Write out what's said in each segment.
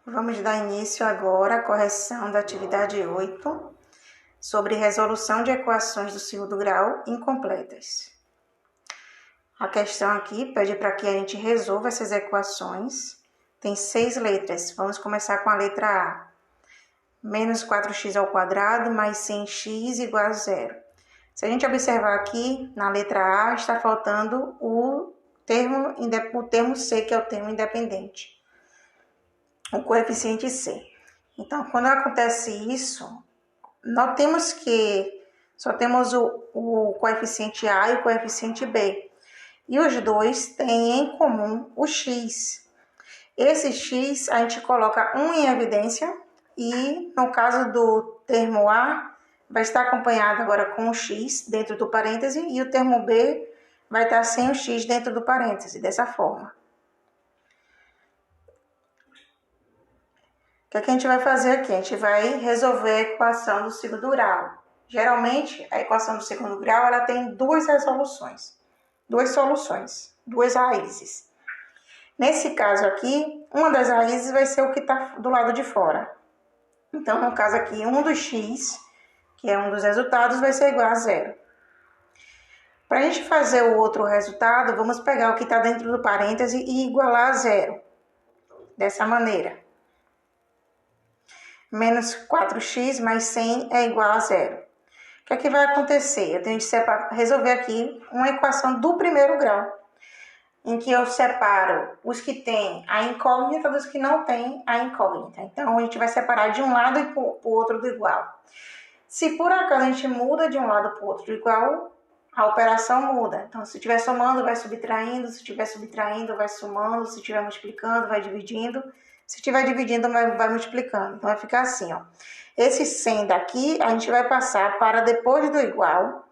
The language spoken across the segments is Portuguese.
Vamos dar início agora à correção da atividade 8 sobre resolução de equações do segundo grau incompletas. A questão aqui pede para que a gente resolva essas equações. Tem 6 letras. Vamos começar com a letra A. Menos 4x ao quadrado mais 100x igual a zero. Se a gente observar aqui, na letra A está faltando o termo C, que é o termo independente. O coeficiente C. Então, quando acontece isso, nós temos que só temos o coeficiente A e o coeficiente B. E os dois têm em comum o x. Esse x a gente coloca um em evidência e no caso do termo A vai estar acompanhado agora com o x dentro do parêntese e o termo B vai estar sem o x dentro do parêntese, dessa forma. O que a gente vai fazer aqui? A gente vai resolver a equação do segundo grau. Geralmente, a equação do segundo grau ela tem duas soluções, duas raízes. Nesse caso aqui, uma das raízes vai ser o que está do lado de fora. Então, no caso aqui, um dos x, que é um dos resultados, vai ser igual a zero. Para a gente fazer o outro resultado, vamos pegar o que está dentro do parêntese e igualar a zero. Dessa maneira. Menos 4x mais 100 é igual a zero. O que é que vai acontecer? Eu tenho que resolver aqui uma equação do primeiro grau, em que eu separo os que têm a incógnita dos que não têm a incógnita. Então, a gente vai separar de um lado e para o outro do igual. Se por acaso a gente muda de um lado para o outro do igual, a operação muda. Então, se estiver somando, vai subtraindo. Se estiver subtraindo, vai somando. Se estiver multiplicando, vai dividindo. Se estiver dividindo, vai multiplicando. Então, vai ficar assim, ó. Esse 100 daqui, a gente vai passar para depois do igual.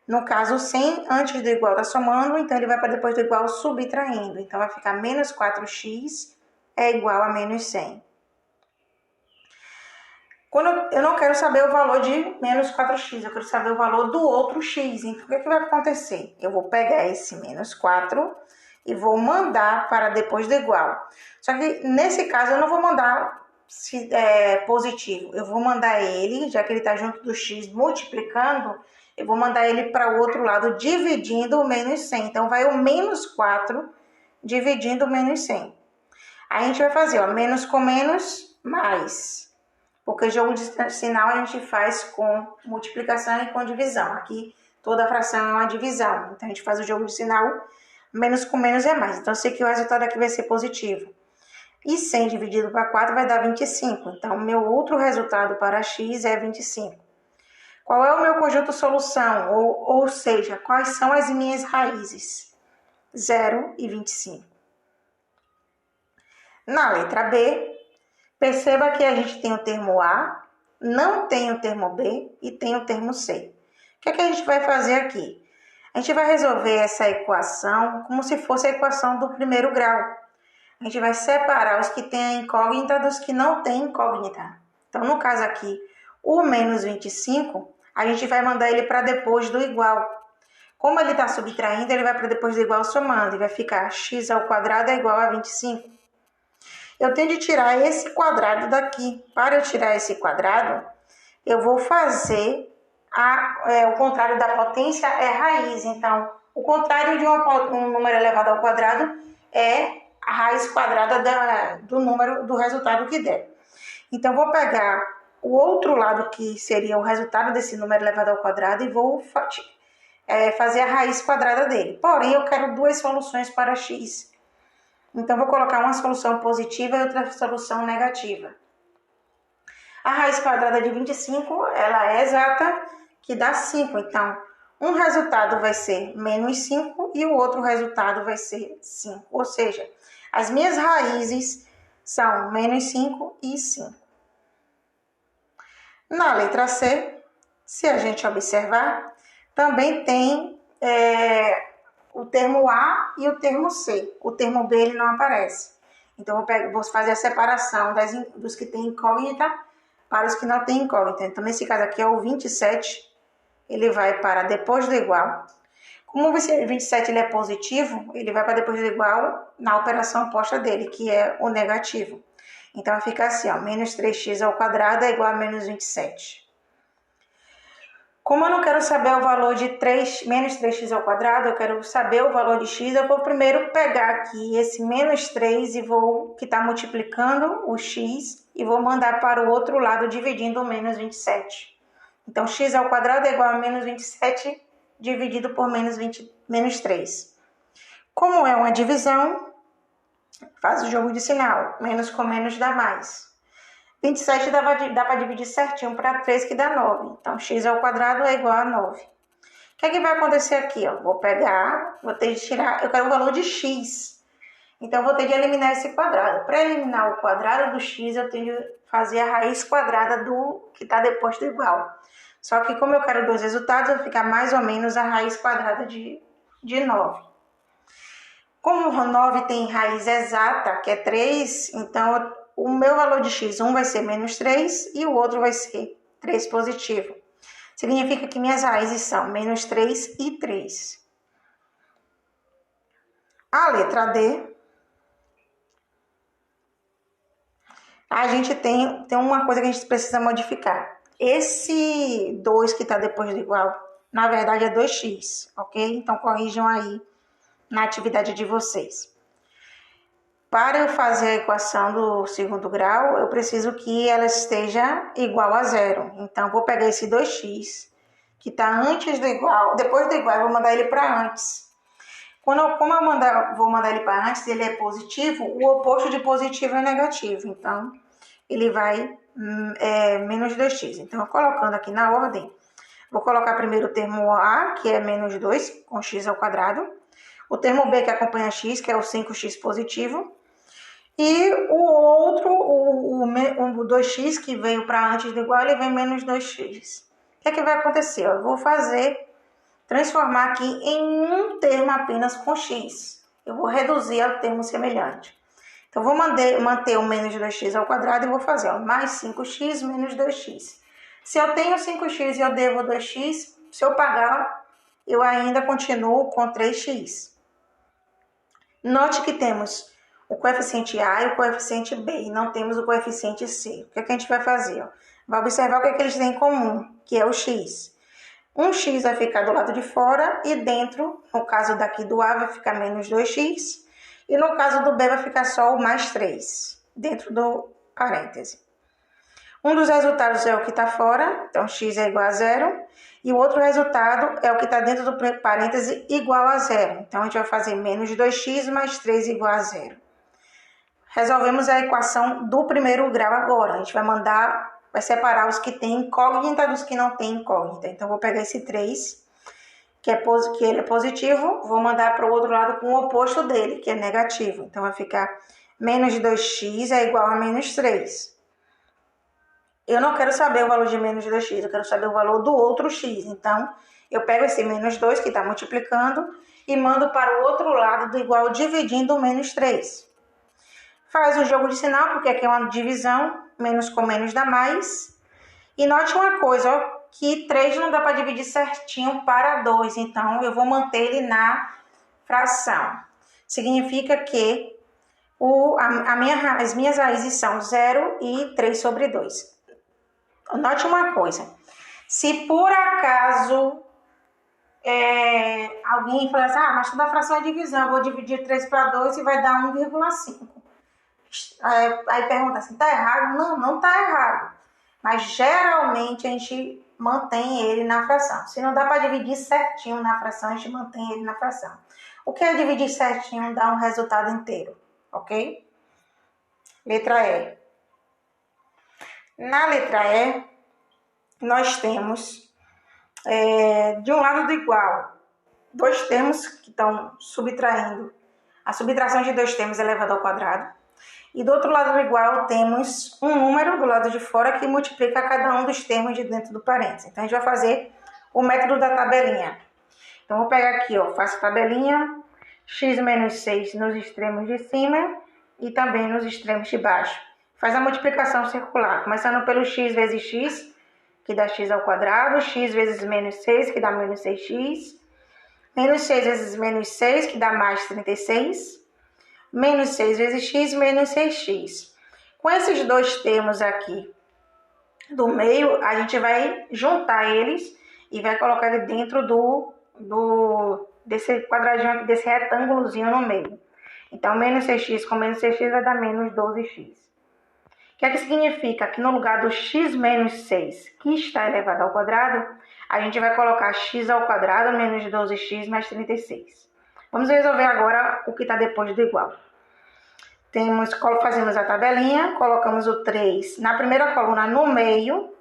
No caso, o 100 antes do igual está somando, então ele vai para depois do igual subtraindo. Então, vai ficar menos 4x é igual a menos 100. Quando eu não quero saber o valor de menos 4x, eu quero saber o valor do outro x. Então, o que vai acontecer? Eu vou pegar esse menos 4 e vou mandar para depois do igual. Só que, nesse caso, eu não vou mandar positivo. Eu vou mandar ele, já que ele está junto do x multiplicando, eu vou mandar ele para o outro lado dividindo o menos 100. Então, vai o menos 4 dividindo o menos 100. Aí, a gente vai fazer, ó, menos com menos, mais. Porque jogo de sinal a gente faz com multiplicação e com divisão. Aqui, toda fração é uma divisão. Então, a gente faz o jogo de sinal, menos com menos é mais. Então, eu sei que o resultado aqui vai ser positivo. E 100 dividido para 4 vai dar 25. Então, o meu outro resultado para x é 25. Qual é o meu conjunto solução? Ou seja, quais são as minhas raízes? 0 e 25. Na letra B, perceba que a gente tem o termo A, não tem o termo B e tem o termo C. O que é que a gente vai fazer aqui? A gente vai resolver essa equação como se fosse a equação do primeiro grau. A gente vai separar os que têm a incógnita dos que não têm incógnita. Então, no caso aqui, o menos 25, a gente vai mandar ele para depois do igual. Como ele está subtraindo, ele vai para depois do igual somando. E vai ficar x ao quadrado é igual a 25. Eu tenho de tirar esse quadrado daqui. Para eu tirar esse quadrado, eu vou fazer o contrário da potência é raiz. Então, o contrário de um número elevado ao quadrado é a raiz quadrada do resultado que der. Então, vou pegar o outro lado, que seria o resultado desse número elevado ao quadrado, e vou fazer a raiz quadrada dele. Porém, eu quero duas soluções para x. Então, vou colocar uma solução positiva e outra solução negativa. A raiz quadrada de 25, ela é exata, que dá 5. Então, um resultado vai ser menos 5 e o outro resultado vai ser 5. Ou seja, as minhas raízes são menos 5 e 5. Na letra C, se a gente observar, também tem o termo A e o termo C. O termo B ele não aparece. Então, vou fazer a separação dos que têm incógnita para os que não têm incógnita. Então, nesse caso aqui é o 27, ele vai para depois do igual. Como o 27 ele é positivo, ele vai para depois do igual na operação oposta dele, que é o negativo. Então, vai ficar assim, ó, menos 3x ao quadrado é igual a menos 27. Como eu não quero saber o valor de menos 3x ao quadrado, eu quero saber o valor de x, eu vou primeiro pegar aqui esse menos 3 e que está multiplicando o x, e vou mandar para o outro lado dividindo o menos 27. Então, x ao quadrado é igual a menos 27 dividido por menos 3. Como é uma divisão, faz o jogo de sinal. Menos com menos dá mais. 27 dá para dividir certinho para 3, que dá 9. Então, x ao quadrado é igual a 9. O que é que vai acontecer aqui? Ó? Vou ter de tirar, eu quero o valor de x. Então, vou ter de eliminar esse quadrado. Para eliminar o quadrado do x, eu tenho de fazer a raiz quadrada do que está depois do igual. Só que como eu quero dois resultados, vai ficar mais ou menos a raiz quadrada de 9. Como o 9 tem raiz exata, que é 3, então o meu valor de x, um vai ser menos 3 e o outro vai ser 3 positivo. Significa que minhas raízes são menos 3 e 3. A letra D, a gente tem uma coisa que a gente precisa modificar. Esse 2 que está depois do igual, na verdade é 2x, ok? Então corrijam aí na atividade de vocês. Para eu fazer a equação do segundo grau, eu preciso que ela esteja igual a zero. Então, vou pegar esse 2x, que está antes do igual, depois do igual, eu vou mandar ele para antes. Como eu vou mandar ele para antes, ele é positivo, o oposto de positivo é negativo. Então, ele vai menos 2x. Então, colocando aqui na ordem, vou colocar primeiro o termo A, que é menos 2, com x ao quadrado. O termo B, que acompanha x, que é o 5x positivo. E o outro, o 2x, que veio para antes do igual, ele vem menos 2x. O que é que vai acontecer? Eu vou transformar aqui em um termo apenas com x. Eu vou reduzir ao termo semelhante. Então, vou manter o menos 2x ao quadrado e vou fazer mais 5x menos 2x. Se eu tenho 5x e eu devo 2x, se eu pagar, eu ainda continuo com 3x. Note que temos o coeficiente A e o coeficiente B, e não temos o coeficiente C. O que é que a gente vai fazer? Vai observar o que é que eles têm em comum, que é o x. Um x vai ficar do lado de fora e dentro, no caso daqui do A, vai ficar menos 2x, e no caso do B vai ficar só o mais 3, dentro do parêntese. Um dos resultados é o que está fora, então x é igual a zero, e o outro resultado é o que está dentro do parêntese igual a zero. Então, a gente vai fazer menos 2x mais 3 igual a zero. Resolvemos a equação do primeiro grau agora. A gente vai separar os que têm incógnita dos que não têm incógnita. Então, vou pegar esse 3, que ele é positivo, vou mandar para o outro lado com o oposto dele, que é negativo. Então, vai ficar menos 2x é igual a menos 3. Eu não quero saber o valor de menos 2x, eu quero saber o valor do outro x. Então, eu pego esse menos 2, que está multiplicando, e mando para o outro lado do igual, dividindo o menos 3. Faz o jogo de sinal, porque aqui é uma divisão, menos com menos dá mais. E note uma coisa, ó, que 3 não dá para dividir certinho para 2, então eu vou manter ele na fração. Significa que as minhas raízes são 0 e 3 sobre 2. Note uma coisa, se por acaso alguém falar assim, mas toda fração é divisão, eu vou dividir 3 para 2 e vai dar 1,5. Aí pergunta assim, tá errado? Não, não tá errado. Mas geralmente a gente mantém ele na fração. Se não dá para dividir certinho na fração, a gente mantém ele na fração. O que é dividir certinho? Dá um resultado inteiro, ok? Letra E. Na letra E, nós temos, de um lado do igual, dois termos que estão subtraindo. A subtração de dois termos elevado ao quadrado. E do outro lado do igual, temos um número do lado de fora que multiplica cada um dos termos de dentro do parênteses. Então, a gente vai fazer o método da tabelinha. Então, vou pegar aqui, faço a tabelinha, x menos 6 nos extremos de cima e também nos extremos de baixo. Faz a multiplicação circular, começando pelo x vezes x, que dá x ao quadrado, x vezes menos 6, que dá menos 6x, menos 6 vezes menos 6, que dá mais 36, menos 6 vezes x, menos 6x. Com esses dois termos aqui do meio, a gente vai juntar eles e vai colocar ele dentro desse quadradinho aqui, desse retângulozinho no meio. Então, menos 6x com menos 6x vai dar menos 12x. O que é que significa? Que no lugar do x menos 6, que está elevado ao quadrado, a gente vai colocar x ao quadrado menos 12x mais 36. Vamos resolver agora o que está depois do igual. Fazemos a tabelinha, colocamos o 3 na primeira coluna no meio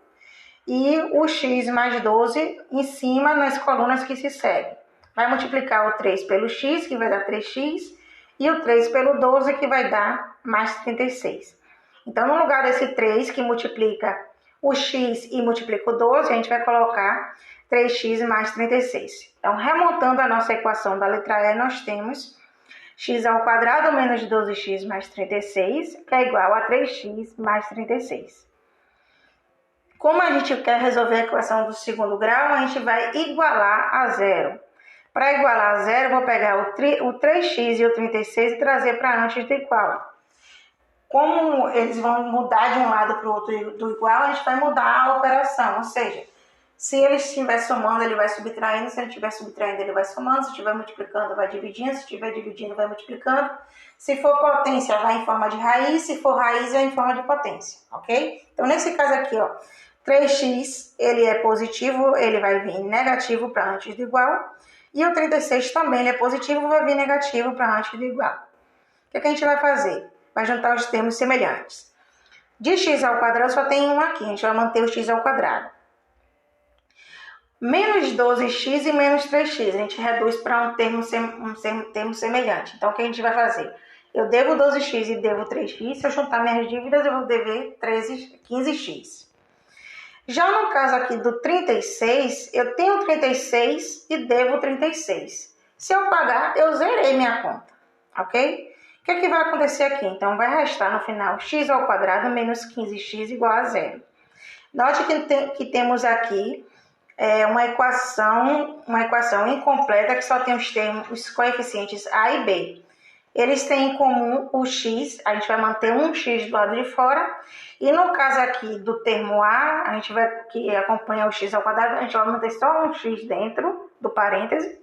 e o x mais 12 em cima nas colunas que se seguem. Vai multiplicar o 3 pelo x, que vai dar 3x, e o 3 pelo 12, que vai dar mais 36. Então, no lugar desse 3 que multiplica o x e multiplica o 12, a gente vai colocar 3x mais 36. Então, remontando a nossa equação da letra E, nós temos x ao quadrado menos 12x mais 36, que é igual a 3x mais 36. Como a gente quer resolver a equação do segundo grau, a gente vai igualar a zero. Para igualar a zero, vou pegar o 3x e o 36 e trazer para antes do igual. Como eles vão mudar de um lado para o outro do igual, a gente vai mudar a operação, ou seja, se ele estiver somando, ele vai subtraindo, se ele estiver subtraindo, ele vai somando, se estiver multiplicando, vai dividindo, se estiver dividindo, vai multiplicando. Se for potência, vai em forma de raiz, se for raiz, é em forma de potência, ok? Então, nesse caso aqui, ó, 3x, ele é positivo, ele vai vir negativo para antes do igual, e o 36 também ele é positivo, vai vir negativo para antes do igual. O que a gente vai fazer? Vai juntar os termos semelhantes. De x ao quadrado só tem um aqui, a gente vai manter o x ao quadrado. Menos 12x e menos 3x, a gente reduz para um termo semelhante. Então, o que a gente vai fazer? Eu devo 12x e devo 3x, se eu juntar minhas dívidas, eu vou dever 15x. Já no caso aqui do 36, eu tenho 36 e devo 36. Se eu pagar, eu zerei minha conta, ok? O que é que vai acontecer aqui? Então, vai restar no final x ao quadrado menos 15x igual a zero. Note que temos aqui uma equação incompleta que só tem os coeficientes a e b. Eles têm em comum o x, a gente vai manter um x do lado de fora, e no caso aqui do termo a, que acompanha o x ao quadrado, a gente vai manter só um x dentro do parêntese.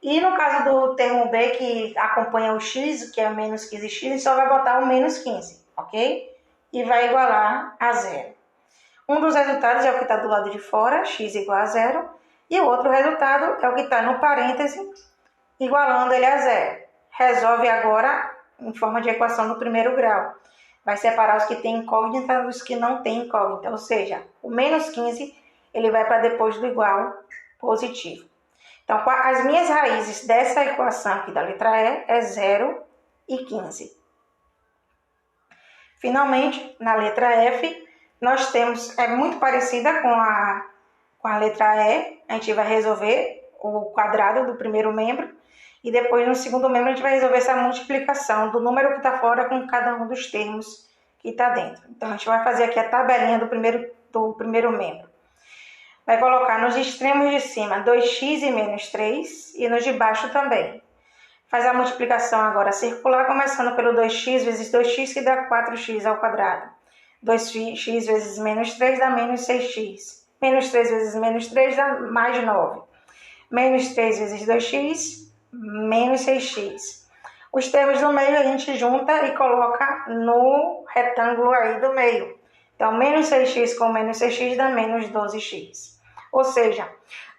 E no caso do termo b, que acompanha o x, que é menos 15x, a gente só vai botar o menos 15, ok? E vai igualar a zero. Um dos resultados é o que está do lado de fora, x igual a zero, e o outro resultado é o que está no parêntese, igualando ele a zero. Resolve agora em forma de equação do primeiro grau. Vai separar os que têm incógnita dos que não têm incógnita, ou seja, o menos 15 ele vai para depois do igual positivo. Então, as minhas raízes dessa equação aqui da letra E é 0 e 15. Finalmente, na letra F, nós temos, é muito parecida com a letra E, a gente vai resolver o quadrado do primeiro membro, e depois no segundo membro a gente vai resolver essa multiplicação do número que está fora com cada um dos termos que está dentro. Então, a gente vai fazer aqui a tabelinha do primeiro membro. Vai colocar nos extremos de cima 2x e menos 3, e nos de baixo também. Faz a multiplicação agora circular, começando pelo 2x vezes 2x, que dá 4x ao quadrado. 2x vezes menos 3 dá menos 6x. Menos 3 vezes menos 3 dá mais 9. Menos 3 vezes 2x, menos 6x. Os termos do meio a gente junta e coloca no retângulo aí do meio. Então, menos 6x com menos 6x dá menos 12x. Ou seja,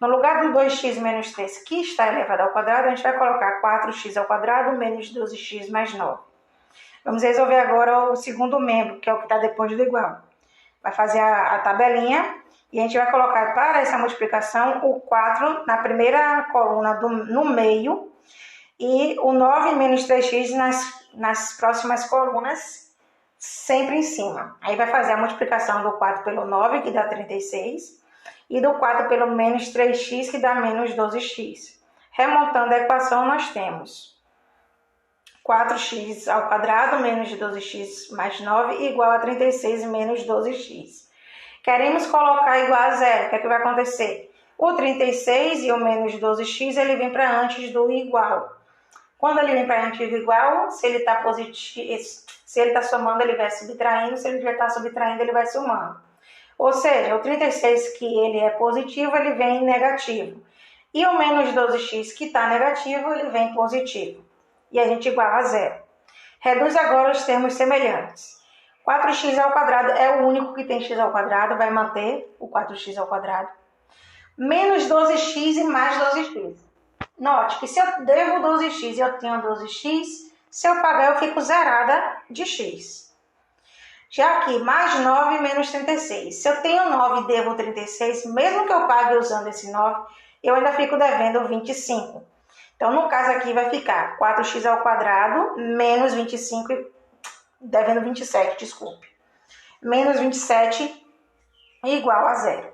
no lugar do 2x menos 3, que está elevado ao quadrado, a gente vai colocar 4x ao quadrado menos 12x mais 9. Vamos resolver agora o segundo membro, que é o que está depois do igual. Vai fazer a tabelinha e a gente vai colocar para essa multiplicação o 4 na primeira coluna no meio e o 9 menos 3x nas próximas colunas, sempre em cima. Aí vai fazer a multiplicação do 4 pelo 9, que dá 36, e do 4 pelo menos 3x, que dá menos 12x. Remontando a equação, nós temos 4x ao quadrado menos 12x mais 9 igual a 36 menos 12x. Queremos colocar igual a zero. O que é que vai acontecer? O 36 e o menos 12x ele vem para antes do igual. Quando ele vem para negativo igual, se ele está positivo, se ele está somando, ele vai subtraindo, se ele já está subtraindo, ele vai somando. Ou seja, o 36 que ele é positivo, ele vem negativo. E o menos 12x que está negativo, ele vem positivo. E a gente iguala a zero. Reduz agora os termos semelhantes. 4x ao quadrado é o único que tem x ao quadrado, vai manter o 4x ao quadrado. Menos 12x e mais 12x. Note que se eu devo 12x e eu tenho 12x, se eu pagar eu fico zerada de x. Já aqui, mais 9 menos 36. Se eu tenho 9 e devo 36, mesmo que eu pague usando esse 9, eu ainda fico devendo 25. Então, no caso aqui vai ficar 4x ao quadrado menos 25, devendo 27, desculpe. Menos 27 igual a zero.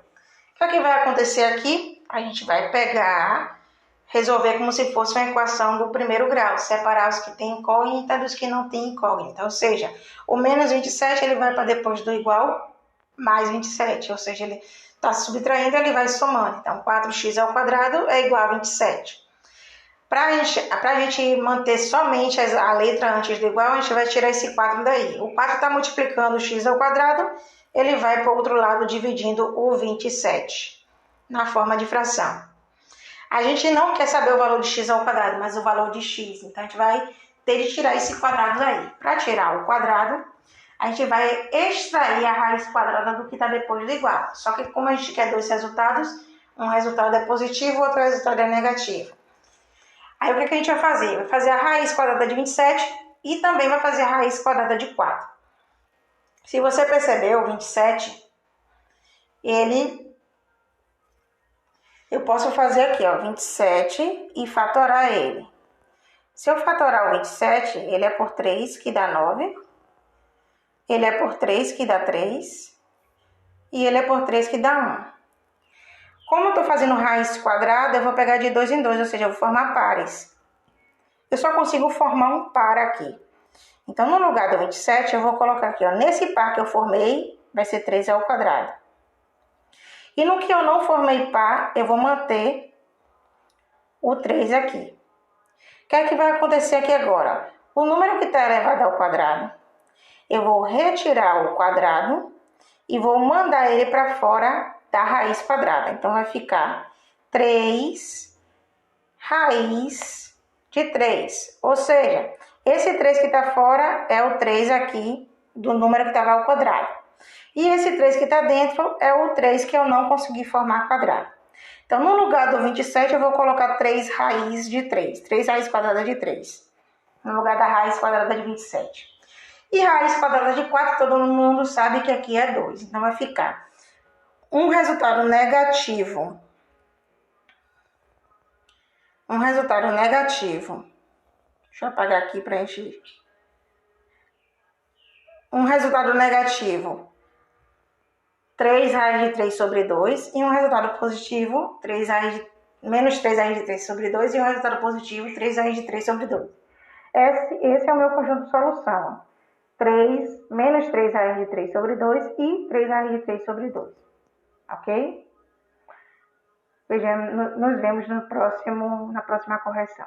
O que vai acontecer aqui? A gente vai pegar, resolver como se fosse uma equação do primeiro grau, separar os que têm incógnita dos que não têm incógnita. Ou seja, o menos 27 ele vai para depois do igual mais 27, ou seja, ele está subtraindo, ele vai somando. Então, 4x ao quadrado é igual a 27. Para a gente manter somente a letra antes do igual, a gente vai tirar esse 4 daí. O 4 está multiplicando o x ao quadrado, ele vai para o outro lado dividindo o 27 na forma de fração. A gente não quer saber o valor de x ao quadrado, mas o valor de x. Então, a gente vai ter de tirar esse quadrado daí. Para tirar o quadrado, a gente vai extrair a raiz quadrada do que está depois do igual. Só que como a gente quer dois resultados, um resultado é positivo, outro resultado é negativo. Aí o que a gente vai fazer? Vai fazer a raiz quadrada de 27 e também vai fazer a raiz quadrada de 4. Se você percebeu, o 27, eu posso fazer aqui, ó, 27 e fatorar ele. Se eu fatorar o 27, ele é por 3, que dá 9. Ele é por 3, que dá 3. E ele é por 3, que dá 1. Como eu estou fazendo raiz quadrada, eu vou pegar de 2 em 2, ou seja, eu vou formar pares. Eu só consigo formar um par aqui. Então, no lugar do 27, eu vou colocar aqui, ó, nesse par que eu formei, vai ser 3 ao quadrado. E no que eu não formei par, eu vou manter o 3 aqui. O que é que vai acontecer aqui agora? O número que está elevado ao quadrado, eu vou retirar o quadrado e vou mandar ele para fora da raiz quadrada. Então, vai ficar 3 raiz de 3. Ou seja, esse 3 que está fora é o 3 aqui do número que estava ao quadrado. E esse 3 que está dentro é o 3 que eu não consegui formar quadrado. Então, no lugar do 27, eu vou colocar 3 raiz de 3. 3 raiz quadrada de 3. No lugar da raiz quadrada de 27. E raiz quadrada de 4, todo mundo sabe que aqui é 2. Então, vai ficar um resultado negativo. Um resultado negativo. Deixa eu apagar aqui para a gente... Um resultado negativo. 3 raiz de 3 sobre 2. E um resultado positivo, menos 3 raiz de 3 sobre 2. E um resultado positivo, 3 raiz de 3 sobre 2. Esse é o meu conjunto de solução. 3, menos 3 raiz de 3 sobre 2 e 3 raiz de 3 sobre 2. Ok? Nos vemos na próxima correção.